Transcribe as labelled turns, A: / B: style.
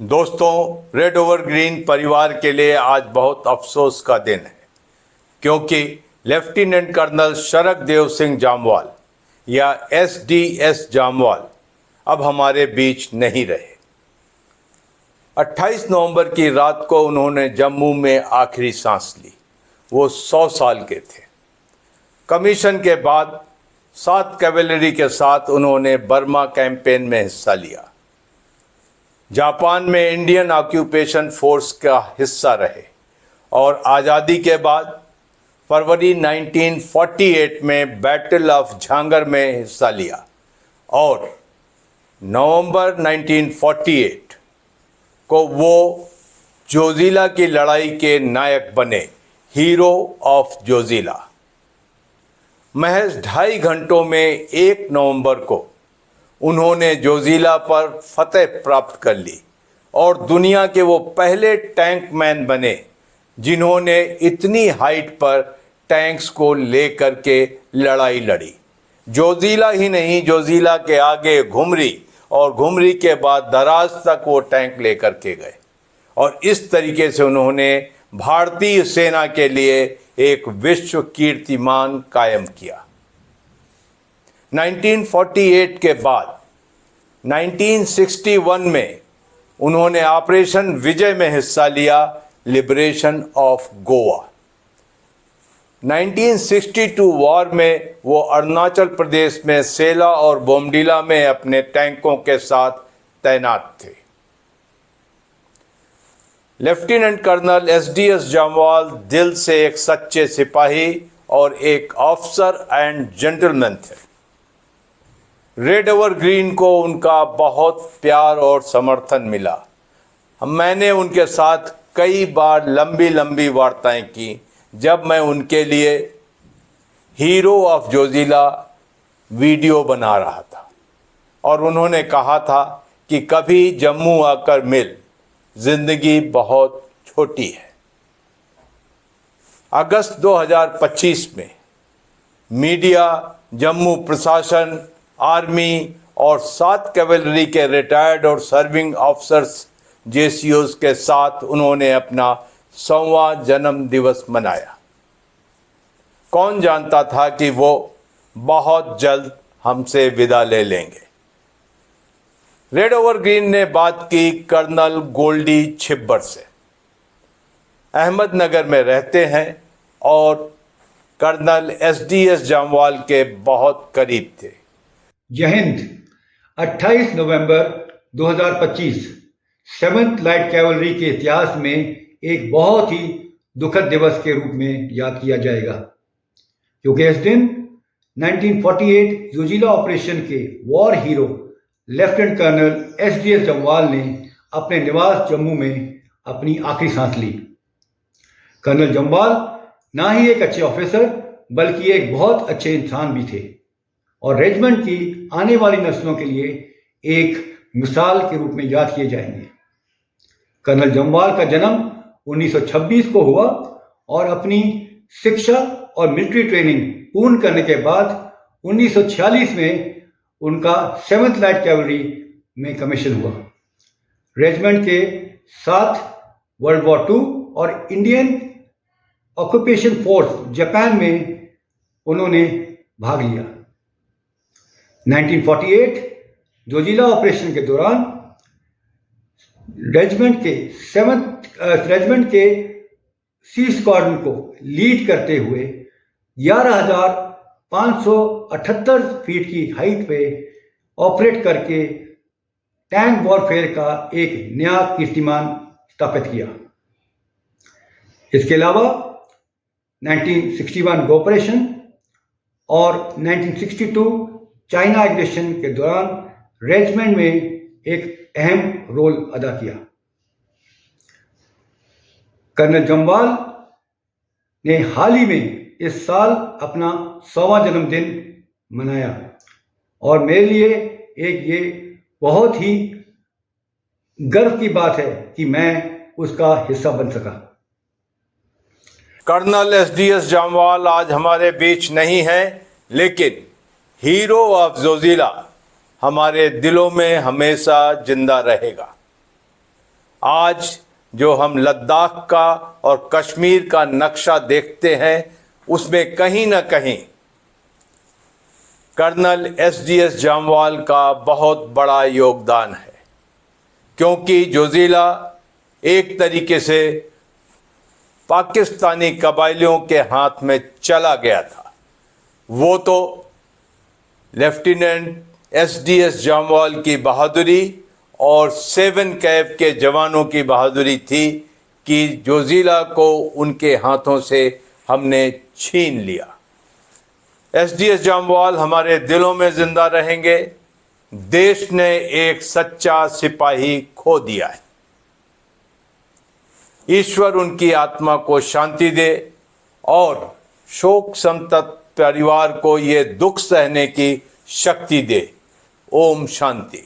A: दोस्तों, red over green परिवार के लिए आज बहुत अफसोस का दिन है, क्योंकि लेफ्टिनेंट कर्नल शरकदेव सिंह जामवाल या SDS जामवाल अब हमारे बीच नहीं रहे। 28 नवंबर की रात को उन्होंने जम्मू में आखिरी सांस ली। वो 100 साल के थे। कमीशन के बाद 7 कैवेलरी के साथ उन्होंने बर्मा कैंपेन में हिस्सा लिया। जापान में इंडियन ऑक्यूपेशन फोर्स का हिस्सा रहे और आज़ादी के बाद फरवरी 1948 में बैटल ऑफ झांगर में हिस्सा लिया और नवंबर 1948 को वो जोजिला की लड़ाई के नायक बने, हीरो ऑफ जोजिला। महज 2.5 घंटों में 1 नवंबर को उन्होंने जोजिला पर फतेह प्राप्त कर ली और दुनिया के वो पहले टैंक मैन बने जिन्होंने इतनी हाइट पर टैंक्स को लेकर के लड़ाई लड़ी। जोजिला ही नहीं, जोजिला के आगे घुमरी और घुमरी के बाद दराज तक वो टैंक लेकर के गए और इस तरीके से उन्होंने भारतीय सेना के लिए एक विश्व कीर्तिमान कायम किया। 1948 के बाद 1961 में उन्होंने ऑपरेशन विजय में हिस्सा लिया, लिबरेशन ऑफ गोवा। 1962 वॉर में वो अरुणाचल प्रदेश में सेला और बोमडीला में अपने टैंकों के साथ तैनात थे। लेफ्टिनेंट कर्नल SDS जामवाल दिल से एक सच्चे सिपाही और एक ऑफिसर एंड जेंटलमैन थे। रेड ओवर ग्रीन को उनका बहुत प्यार और समर्थन मिला। मैंने उनके साथ कई बार लंबी लंबी वार्ताएं की जब मैं उनके लिए हीरो ऑफ जोजिला वीडियो बना रहा था और उन्होंने कहा था कि कभी जम्मू आकर मिल, जिंदगी बहुत छोटी है। अगस्त 2025 में मीडिया, जम्मू प्रशासन, आर्मी और 7 कैवेलरी के रिटायर्ड और सर्विंग ऑफिसर्स JCOs के साथ उन्होंने अपना 100वां जन्म दिवस मनाया। कौन जानता था कि वो बहुत जल्द हमसे विदा ले लेंगे। रेड ओवर ग्रीन ने बात की कर्नल गोल्डी छिब्बर से। अहमदनगर में रहते हैं और कर्नल SDS जामवाल के बहुत करीब थे।
B: जय हिंद। 28 नवंबर 2025 7th लाइट कैवलरी के इतिहास में एक बहुत ही दुखद दिवस के रूप में याद किया जाएगा, क्योंकि इस दिन 1948 जोजिला ऑपरेशन के war hero lieutenant colonel SDS Jamwal ने अपने निवास जम्मू में अपनी आखिरी सांस ली। कर्नल जामवाल ना ही एक अच्छे ऑफिसर बल्कि एक बहुत अच्छे इंसान भी थे और रेजिमेंट की आने वाली नस्लों के लिए एक मिसाल के रूप में याद किए जाएंगे। कर्नल जामवाल का जन्म 1926 को हुआ और अपनी शिक्षा और मिलिट्री ट्रेनिंग पूर्ण करने के बाद 1946 में उनका 7th लाइट कैवलरी में कमीशन हुआ। रेजिमेंट के साथ वर्ल्ड वॉर II और इंडियन ऑक्यूपेशन फोर्स जापान में उन्होंने भाग लिया। 1948 जोजिला ऑपरेशन के दौरान रेजिमेंट के सी स्क्वाड्रन को लीड करते हुए 11,578 फीट की हाइट पे ऑपरेट करके टैंक वॉरफेयर का एक नया कीर्तिमान स्थापित किया। इसके अलावा 1961 ऑपरेशन और 1962 चाइना एग्रेशन के दौरान रेजिमेंट में एक अहम रोल अदा किया। कर्नल जामवाल ने हाल ही में इस साल अपना 100वां जन्मदिन मनाया और मेरे लिए एक ये बहुत ही गर्व की बात है कि मैं उसका हिस्सा बन सका।
A: कर्नल SDS जामवाल आज हमारे बीच नहीं है, लेकिन हीरो ऑफ जोजिला हमारे दिलों में हमेशा जिंदा रहेगा। आज जो हम लद्दाख का और कश्मीर का नक्शा देखते हैं उसमें कहीं ना कहीं कर्नल एसडीएस जामवाल का बहुत बड़ा योगदान है, क्योंकि जो ज़िला एक तरीके से पाकिस्तानी कबायलियों के हाथ में चला गया था, वो तो लेफ्टिनेंट एसडीएस जामवाल की बहादुरी और 7 कैब के जवानों की बहादुरी थी कि जो ज़िला को उनके हाथों से हमने छीन लिया। एसडीएस जामवाल हमारे दिलों में जिंदा रहेंगे। देश ने एक सच्चा सिपाही खो दिया है। ईश्वर उनकी आत्मा को शांति दे और शोक संतप्त परिवार को ये दुख सहने की शक्ति दे। ओम शांति।